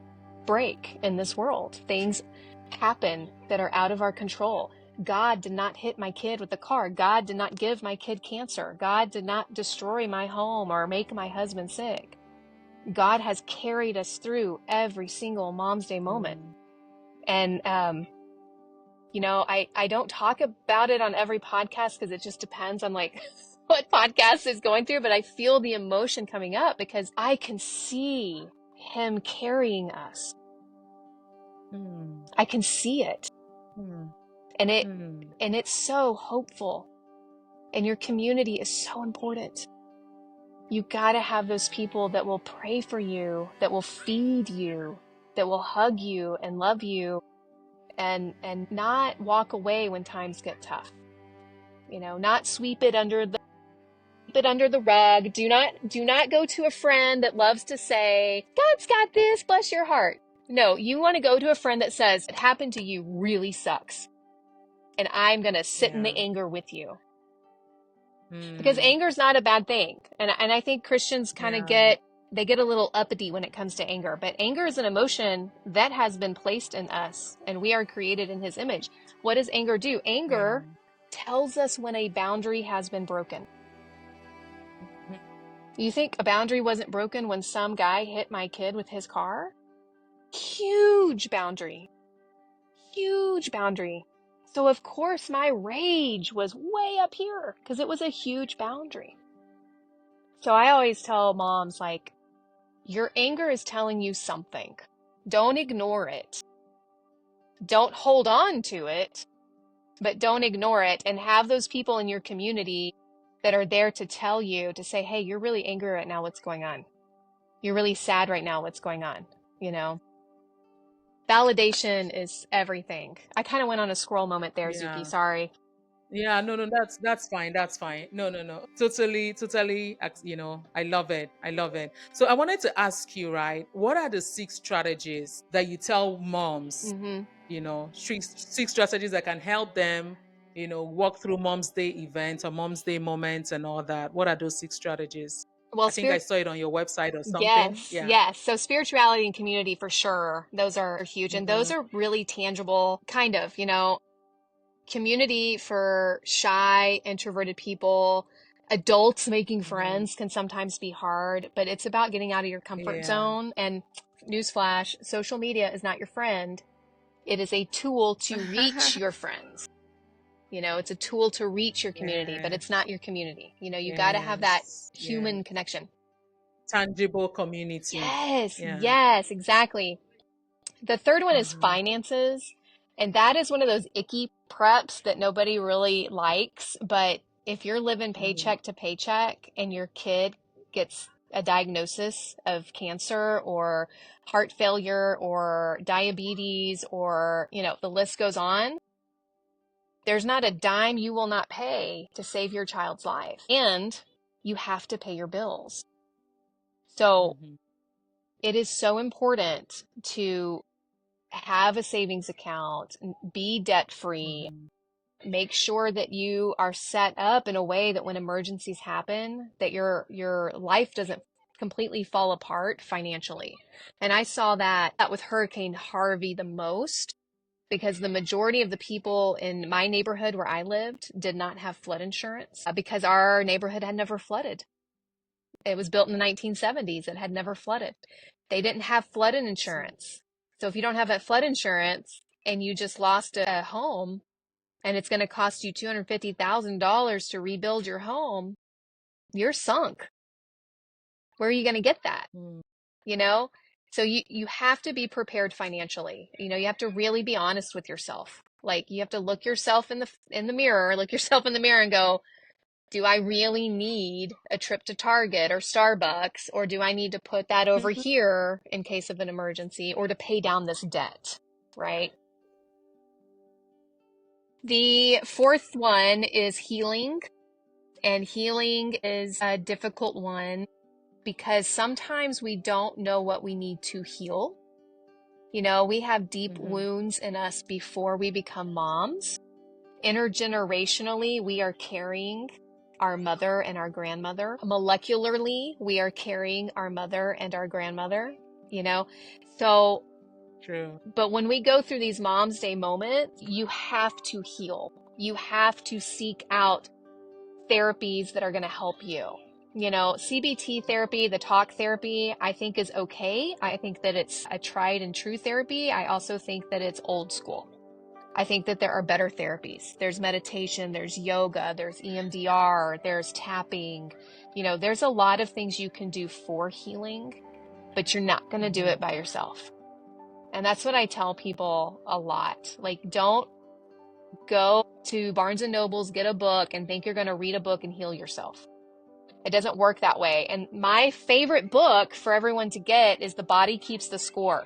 break in this world. Things happen that are out of our control. God did not hit my kid with a car. God did not give my kid cancer. God did not destroy my home or make my husband sick. God has carried us through every single Momsday moment. And, you know, I don't talk about it on every podcast because it just depends on like what podcast is going through, but I feel the emotion coming up because I can see him carrying us. I can see it. And it's so hopeful. And your community is so important. You got to have those people that will pray for you, that will feed you, that will hug you and love you, and not walk away when times get tough. You know, not sweep it under the rug. Do not go to a friend that loves to say, God's got this, bless your heart. No, you want to go to a friend that says, it happened to you really sucks. And I'm going to sit in the anger with you. Because anger is not a bad thing. And I think Christians kind of get a little uppity when it comes to anger. But anger is an emotion that has been placed in us, and we are created in his image. What does anger do? Anger tells us when a boundary has been broken. You think a boundary wasn't broken when some guy hit my kid with his car? Huge boundary. Huge boundary. So of course my rage was way up here because it was a huge boundary. So I always tell moms, like, your anger is telling you something. Don't ignore it. Don't hold on to it, but don't ignore it, and have those people in your community that are there to tell you, to say, hey, you're really angry right now. What's going on? You're really sad right now. What's going on? You know, validation is everything. I kind of went on a scroll moment there, Zuki. Yeah. Sorry. Yeah, no, no, that's fine. That's fine. No, no, no. Totally, totally. I love it. I love it. So I wanted to ask you, right? What are the six strategies that you tell moms? Mm-hmm. Six strategies that can help them, walk through Mom's Day events or Mom's Day moments and all that. What are those six strategies? Well, I think I spirit. saw it on your website or something. Yes, Yeah. yes. So spirituality and community for sure. Those are huge. And those Mm-hmm. are really tangible, kind of, community for shy, introverted people. Adults making Mm-hmm. friends can sometimes be hard, but it's about getting out of your comfort Yeah. zone. And newsflash, social media is not your friend. It is a tool to reach your friends. It's a tool to reach your community, but it's Yes. not your community. You got to have that Yes. Yes. human connection. Tangible community. Yes, Yeah. yes, exactly. The third one is Mm-hmm. finances. And that is one of those icky preps that nobody really likes. But if you're living Mm-hmm. paycheck to paycheck and your kid gets a diagnosis of cancer or heart failure or diabetes or, the list goes on, there's not a dime you will not pay to save your child's life. And you have to pay your bills. So Mm-hmm. it is so important to have a savings account, be debt free, Mm-hmm. make sure that you are set up in a way that when emergencies happen, that your life doesn't completely fall apart financially. And I saw that with Hurricane Harvey the most, because the majority of the people in my neighborhood where I lived did not have flood insurance, because our neighborhood had never flooded. It was built in the 1970s. It had never flooded. They didn't have flood So, insurance. So if you don't have that flood insurance and you just lost a home and it's going to cost you $250,000 to rebuild your home, you're sunk. Where are you going to get that? mm, You know? So you have to be prepared financially. You have to really be honest with yourself. Like, you have to look yourself in the mirror, look yourself in the mirror and go, do I really need a trip to Target or Starbucks, or do I need to put that over here in case of an emergency, or to pay down this debt, right? The fourth one is healing, and healing is a difficult one because sometimes we don't know what we need to heal. We have deep mhm, wounds in us before we become moms. Intergenerationally, we are carrying our mother and our grandmother. Molecularly, we are carrying our mother and our grandmother, you know? So, true. but when we go through these Mom's Day moments, you have to heal. You have to seek out therapies that are going to help you. CBT therapy, the talk therapy, I think is okay. I think that it's a tried and true therapy. I also think that it's old school. I think that there are better therapies. There's meditation, there's yoga, there's EMDR, there's tapping. There's a lot of things you can do for healing, but you're not going to do Mhm, it by yourself. And that's what I tell people a lot. Like, don't go to Barnes and Nobles, get a book, and think you're going to read a book and heal yourself. It doesn't work that way. And my favorite book for everyone to get is The Body Keeps the Score.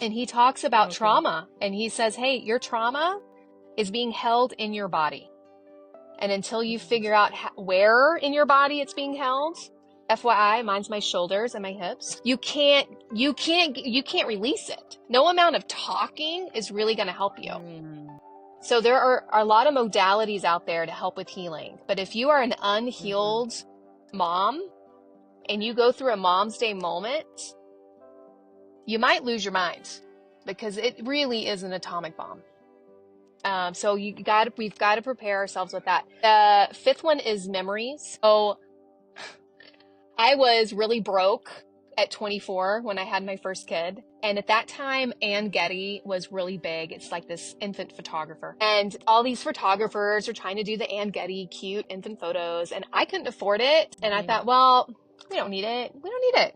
And he talks about okay. trauma, and he says, hey, your trauma is being held in your body. And until you Mhm, figure out where in your body it's being held, FYI, mine's my shoulders and my hips, you can't release it. No amount of talking is really going to help you. mm, So there are a lot of modalities out there to help with healing. But if you are an mhm, unhealed mom and you go through a Mom's Day moment, you might lose your mind, because it really is an atomic bomb. So we've got to prepare ourselves with that. The fifth one is memories. So I was really broke at 24 when I had my first kid. And at that time, Ann Getty was really big. It's like this infant photographer. And all these photographers are trying to do the Ann Getty cute infant photos. And I couldn't afford it. And I thought, well, we don't need it. We don't need it.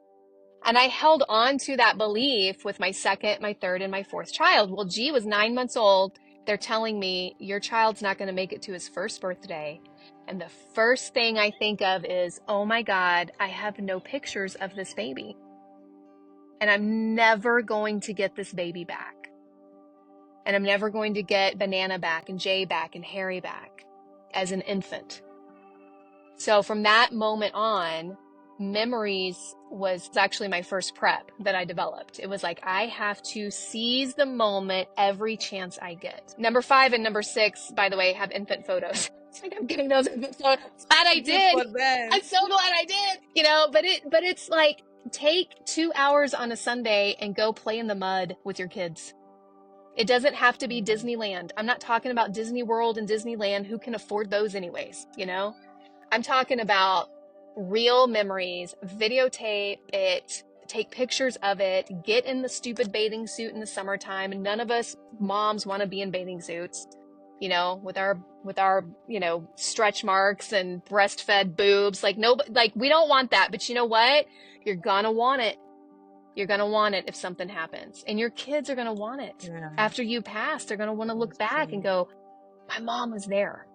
And I held on to that belief with my second, my third, and my fourth child. Well, G was 9 months old. They're telling me your child's not going to make it to his first birthday. And the first thing I think of is, oh my God, I have no pictures of this baby. And I'm never going to get this baby back. And I'm never going to get Banana back and Jay back and Harry back as an infant. So from that moment on, memories was actually my first prep that I developed. It was like, I have to seize the moment every chance I get. Number 5 and number 6, by the way, have infant photos. It's like I'm getting those infant photos. Glad I did. I'm so glad I did. You know, but it's like, take 2 hours on a Sunday and go play in the mud with your kids. It doesn't have to be Disneyland. I'm not talking about Disney World and Disneyland. Who can afford those anyways, you know? I'm talking about real memories, videotape it, take pictures of it, get in the stupid bathing suit in the summertime. And none of us moms want to be in bathing suits, you know, with our, you know, stretch marks and breastfed boobs. Like, no, like we don't want that. But you know what? You're gonna want it. You're gonna want it if something happens. And your kids are gonna want it. Yeah. After you pass, they're gonna want to look back and go, my mom was there.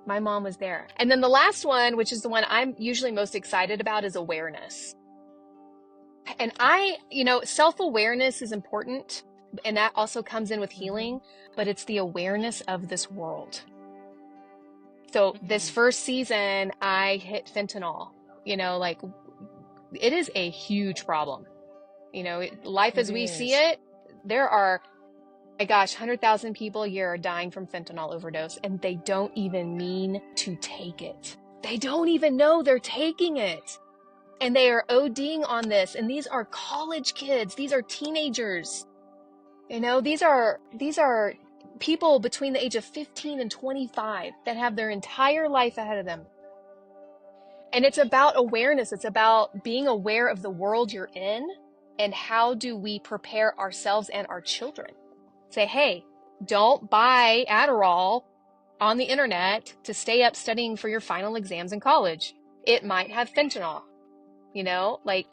My mom was there. And then the last one, which is the one I'm usually most excited about, is awareness. And you know, self-awareness is important, and that also comes in with healing, but it's the awareness of this world. So this first season, I hit fentanyl, you know, like it is a huge problem. You know, life as we see it, there are, my gosh, 100,000 people a year are dying from fentanyl overdose, and they don't even mean to take it. They don't even know they're taking it. And they are ODing on this. And these are college kids. These are teenagers. You know, these are people between the age of 15 and 25 that have their entire life ahead of them. And it's about awareness. It's about being aware of the world you're in, and how do we prepare ourselves and our children. Say, hey, don't buy Adderall on the internet to stay up studying for your final exams in college. It might have fentanyl, you know, like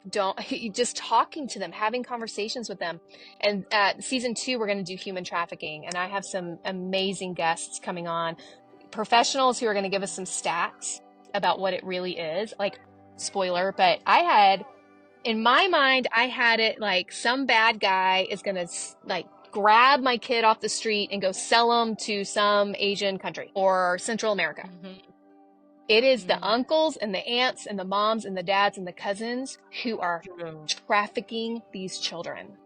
just talking to them, having conversations with them. And season 2, we're going to do human trafficking. And I have some amazing guests coming on, professionals who are going to give us some stats about what it really is. Like, spoiler, but in my mind, I had it like some bad guy is going to like grab my kid off the street and go sell them to some Asian country or Central America. It is the uncles and the aunts and the moms and the dads and the cousins who are trafficking these children.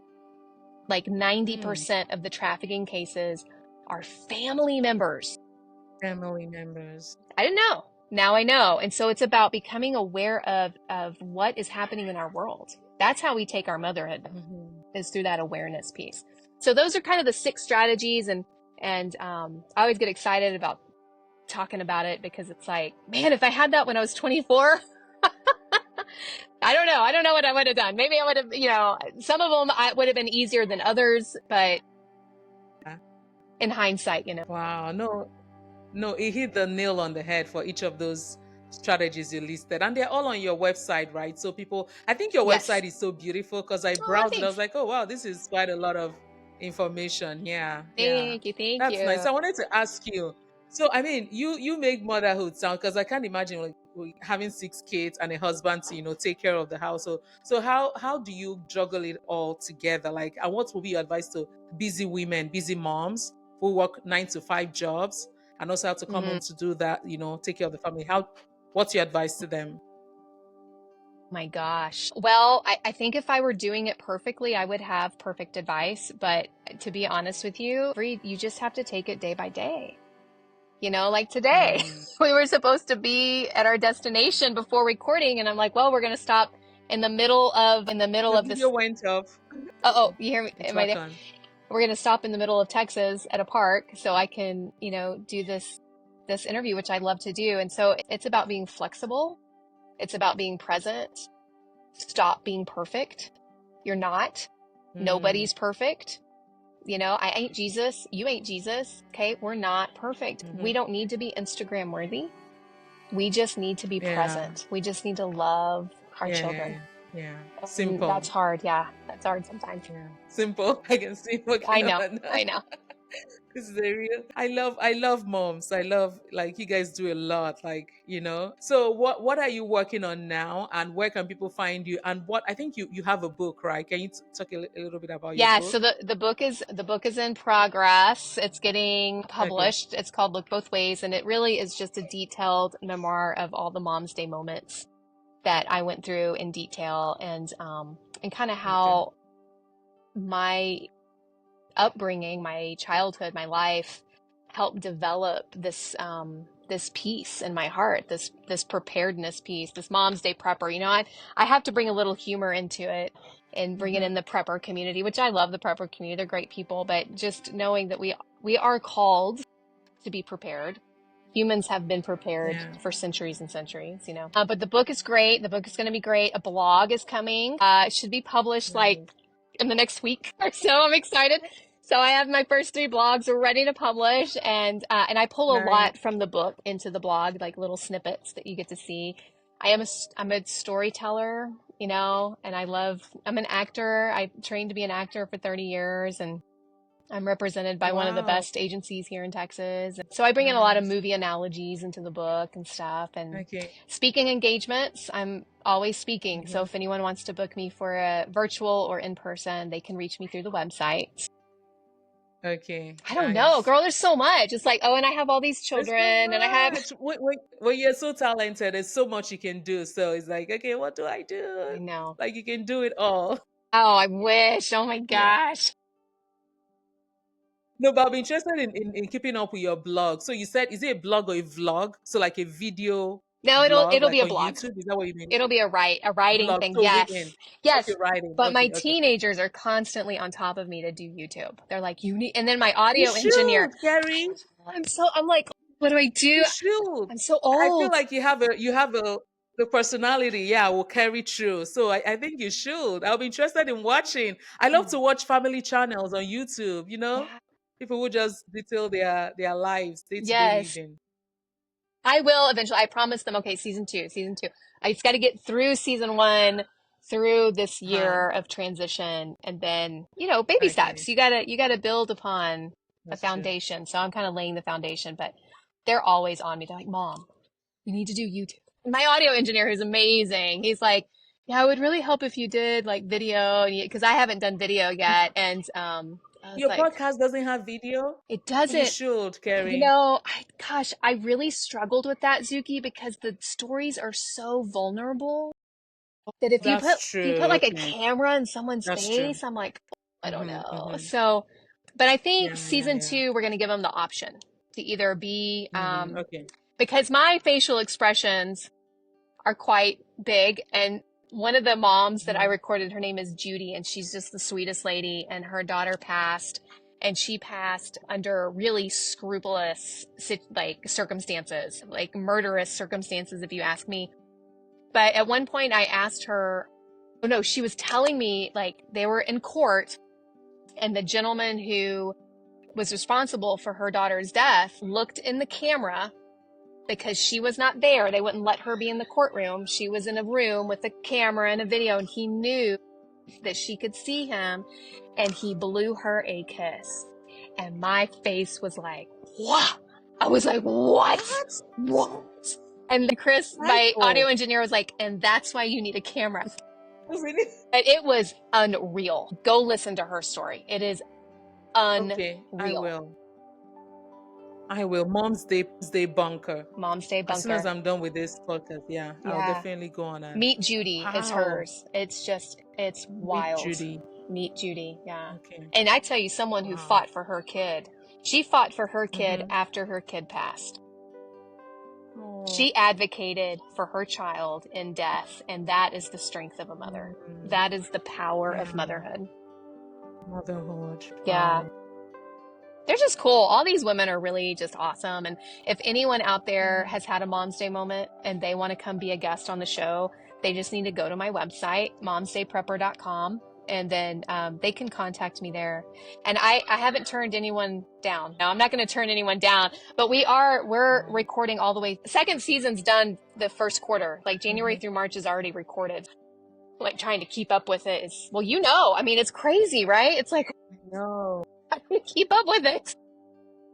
Like 90% of the trafficking cases are family members. Family members. I didn't know. Now I know. And so it's about becoming aware of what is happening in our world. That's how we take our motherhood, is through that awareness piece. So those are kind of the 6 strategies, and I always get excited about talking about it, because it's like, man, if I had that when I was 24, I don't know what I would have done. Maybe I would have, you know, some of them would have been easier than others, but in hindsight, you know. Wow, no, it hit the nail on the head for each of those strategies you listed, and they're all on your website, right? So people, I think your website is so beautiful, because I browsed and I was like, oh wow, this is quite a lot of information. Thank you. That's nice. I wanted to ask you, so I mean, you make motherhood sound, because I can't imagine like having 6 kids and a husband to, you know, take care of the household. So how do you juggle it all together? Like, and what will be your advice to busy women, busy moms who work 9 to 5 jobs, and also have to come home to do that, you know, take care of the family? What's your advice to them? My gosh. Well, I think if I were doing it perfectly, I would have perfect advice. But to be honest with you, you just have to take it day by day. You know, like today, we were supposed to be at our destination before recording, and I'm like, well, we're going to stop in the middle of this. The video went off. Oh, you hear me? Am I there? We're going to stop in the middle of Texas at a park so I can, you know, do this interview, which I love to do. And so it's about being flexible. It's about being present. stop being perfect. You're not. Nobody's perfect. You know, I ain't Jesus. You ain't Jesus. Okay. We're not perfect. We don't need to be Instagram worthy. We just need to be present. We just need to love our children. Yeah. And Simple. that's hard. Yeah. That's hard sometimes. Yeah. Simple. I can see working on that. I know. This is a real. I love moms. I love, like, you guys do a lot, like, you know. So what are you working on now, and where can people find you? And what, I think you have a book, right? Can you talk a little bit about your Yeah, book? so the book is in progress. It's getting Okay. published. It's called Look Both Ways, and it really is just a detailed memoir of all the Momsday moments that I went through in detail, and kind of Okay. how my upbringing, my childhood, my life helped develop this piece in my heart, this preparedness piece, this Mom's Day prepper. You know, I have to bring a little humor into it and bring it in the prepper community, which I love the prepper community. They're great people, but just knowing that we are called to be prepared. Humans have been prepared for centuries and centuries, you know. But the book is great. The book is going to be great. A blog is coming. It should be published like in the next week or so. I'm excited. So I have my first 3 blogs ready to publish, and I pull a Nice. lot from the book into the blog, like little snippets that you get to see. I'm a storyteller, you know, and I'm an actor. I trained to be an actor for 30 years, and I'm represented by one of the Wow. best agencies here in Texas. So I bring in a lot of movie analogies into the book and stuff. And speaking engagements, I'm always speaking. So if anyone wants to book me for a virtual or in person, they can reach me through the website. Okay. I don't know, girl. There's so much. It's like, oh, and I have all these There's children, so and I have. much. When you're so talented, there's so much you can do. So it's like, okay, what do I do? I know. Like, you can do it all. Oh, I wish. Oh my gosh. No, but I'm interested in keeping up with your blog. So you said, is it a blog or a vlog? So like a video No, blog, it'll like be a on blog. YouTube? Is that what you mean? It'll be a writing Blog. thing. So written. Yes. Okay, Yes. writing. But my Okay. teenagers are constantly on top of me to do YouTube. They're like, you need, and then my You audio engineer. should, Keri. I'm like, what do I do? You should. I'm so I feel old. like you have the personality, yeah, will carry through. So I think you should. I'll be interested in watching. I love to watch family channels on YouTube, you know? Yeah. People who just detail their lives, day-to-day Yes. living. I will eventually. I promised them, okay, season two. I just got to get through season 1, through this year of transition, and then, you know, baby Okay, steps. You gotta build upon a that's true. foundation. So I'm kind of laying the foundation, but they're always on me. They're like, Mom, you need to do YouTube. My audio engineer, who's amazing, he's like, yeah, it would really help if you did like video, because I haven't done video yet. And I was Your like, podcast doesn't have video? it You doesn't. should, You Keri. know, I really struggled with that, Zuki, because the stories are so vulnerable that That's if you put true. like a Okay, camera in someone's that's true. face, I'm like, I don't Mm-hmm, know. mm-hmm. So, but I think season Yeah. 2, we're going to give them the option to either be, Okay. because my facial expressions are quite big. And one of the moms that I recorded, her name is Judy, and she's just the sweetest lady. And her daughter passed, and she passed under really scrupulous, like, circumstances, like murderous circumstances, if you ask me. But at one point I asked her, oh no, she was telling me, like, they were in court, and the gentleman who was responsible for her daughter's death looked in the camera because she was not there. They wouldn't let her be in the courtroom. She was in a room with a camera and a video, and he knew that she could see him, and he blew her a kiss. And my face was like, what? I was like, what? What? And then Chris, my audio engineer, was like, and that's why you need a camera. Really? And it was unreal. Go listen to her story. It is unreal. Okay, I will. Momsday bunker. Momsday bunker. As soon as I'm done with this podcast, I'll definitely go on and Meet Judy is hers. It's wild. Meet Judy, yeah. Okay. And I tell you, someone who fought for her kid. She fought for her kid after her kid passed. She advocated for her child in death, and that is the strength of a mother. That is the power of motherhood. Motherhood. Yeah. Wow. They're just cool. All these women are really just awesome. And if anyone out there has had a Mom's Day moment and they want to come be a guest on the show, They just need to go to my website, momsdayprepper.com, and then they can contact me there. And I haven't turned anyone down. No, I'm not going to turn anyone down, but we're recording all the way. The second season's done the first quarter, like January through March is already recorded. Like trying to keep up with it is, well, I mean, it's crazy, right? It's like, No. how do you keep up with it?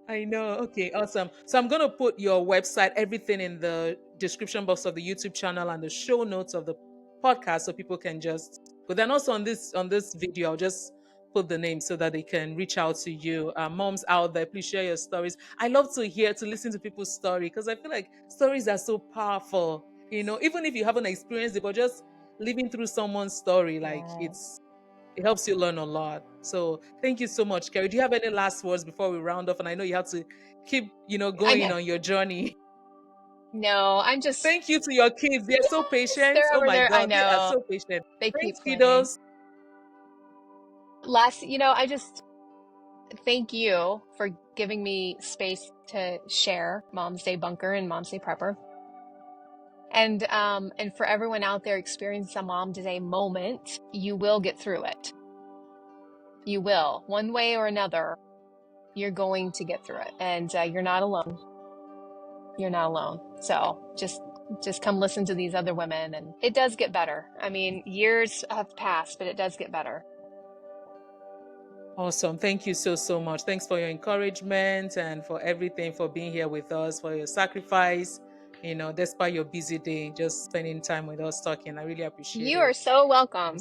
I know. Okay, awesome. So I'm going to put your website, everything in the description box of the YouTube channel and the show notes of the podcast so people can just, but then also on this video, I'll just put the name so that they can reach out to you. Moms out there, please share your stories. I love to listen to people's story because I feel like stories are so powerful. Even if you haven't experienced it, but just living through someone's story, like it helps you learn a lot. So thank you so much, Keri. Do you have any last words before we round off? And I know you have to keep, going on your journey. No, I'm just. Thank you to your kids. They're so patient. They're Oh over my there. I God, they are know. so patient. They Thanks, keep playing. kiddos. I just thank you for giving me space to share Momsday Bunker and Momsday Prepper. And for everyone out there experiencing a Mom Today moment, you will get through it. You will. One way or another, you're going to get through it. And you're not alone. You're not alone. So just come listen to these other women, and it does get better. I mean, years have passed, but it does get better. Awesome. Thank you so much. Thanks for your encouragement and for everything, for being here with us, for your sacrifice, despite your busy day, just spending time with us talking. I really appreciate it. You are so welcome.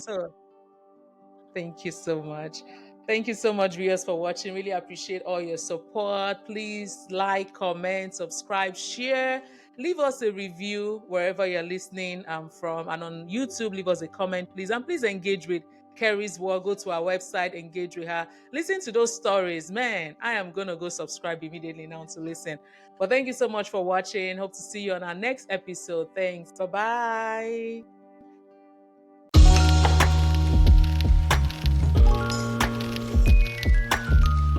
Thank you so much. Thank you so much, viewers, for watching. Really appreciate all your support. Please like, comment, subscribe, share. Leave us a review wherever you're listening from. And on YouTube, leave us a comment, please. And please engage with Keri's work. Go to our website, engage with her. Listen to those stories. Man, I am going to go subscribe immediately now to listen. But thank you so much for watching. Hope to see you on our next episode. Thanks. Bye-bye.